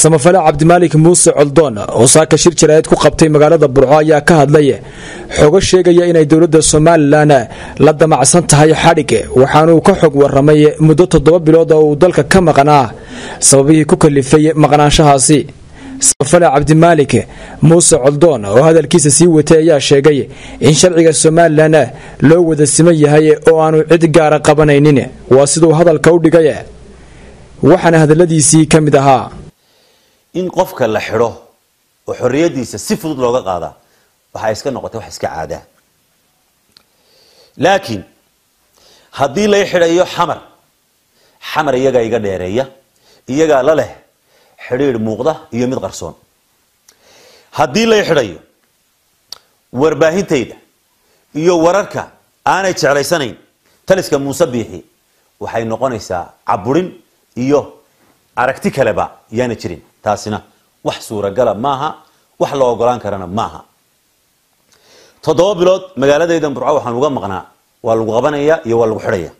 samafale cabdimaalik muuse coldoon oo saaka shir jaraa'id ku qabtay magaalada burco ayaa ka hadlay xogo sheegaya inay dowladda Soomaaliland la damacsan tahay xadhig waxaana uu ka xog waramay muddo 7 bilood oo uu dalka ka maqnaa sababihii ku kalifay maqnaanshahaasi. samafale cabdimaalik muuse coldoon oo hadalkiisa sii watay ayaa sheegay in sharciga Soomaaliland loo wada siman yahay oo aanu cid gaar ah qabanaynin waa sidoo hadalka u dhigay waxaana hadaladiisii ka mid ahaa in qofka la xiro oo xorriyadiisa si fudud looga qaada waxa iska noqotay wax iska caada laakiin hadii la xirayo xamar iyaga iga dheereeya iyaga la leh xiriir muuqda iyo mid qarsoon hadii la xirayo warbaahintayda iyo wararka aanay jeclaysanayn taliska Muuse Biixi waxay noqonaysaa caburin iyo aragti kaleba yaana jirin taasina wax suura gala maaha wax loo ogolaan karana maaha 7 bilood magaaladaydan Burco waxaan uga maqnaa waa lagu qabanaya iyo waa lagu xiraya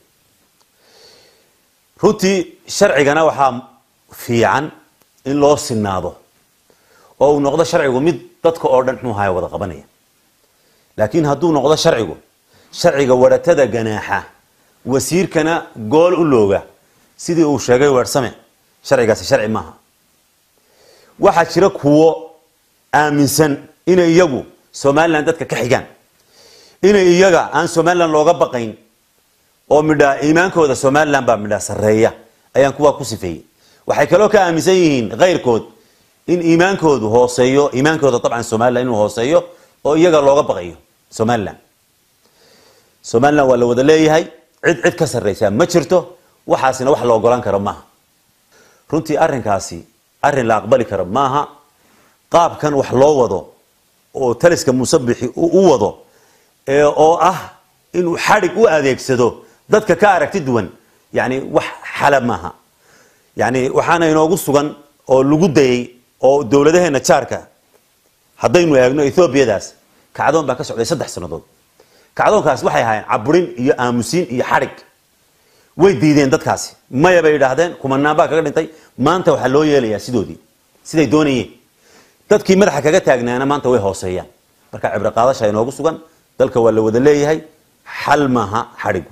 runtii sharcigana waxa fiican in loo sinaado oo uu noqdo sharcigu mid dadka oo dhan xumahay wada qabanaya laakiin hadduu noqdo sharciga waratada ganaaxa wasiirkana gool u looga sidii uu sheegay Weersame sharcigaasi sharci maaha waxa jira kuwo aaminsan in iyagu Soomaaliland dadka ka xigaan in iyaga aan Soomaaliland looga baqayn oo midha iimaankooda Soomaaliland baa midha sareeya ayaan kuwa ku sifeeyay waxay kaloo ka aaminsan yihiin qeyrkood in iimaankoodu hooseeyo iimaankooda tabcan Soomaaliland inuu hooseeyo oo iyaga looga baqayo Soomaaliland waa la wada leeyahay cid ka sareysa ma jirto waxaasina wax loo ogolaan karo maaha runtii arrinkaasi arrin la aqbali karo maaha qaabkan wax loo wado oo taliska Muuse Biixi uu wado oo ah inuu xadhig u adeegsado dadka ka aragti duwan yani wax xalab maaha yani waxaana inoogu sugan oo lagu dayay oo dawladaheena jaarka haddaynu eegno Ethiopia kacdoon baa ka socday 3 sanadood kacdoonkaas waxay ahaayeen caburin iyo aamusin iyo xadhig way diideen dadkaasi maya bay yiraahdeen kumanaan baa kaga dhintay maanta waxa loo yeelayaa siday doonayeen dadkii madaxa kaga taagnaana maanta way hooseeyaan marka cibra qaadasha inoogu sugan dalka waa la wada leeyahay xal maaha xadhigu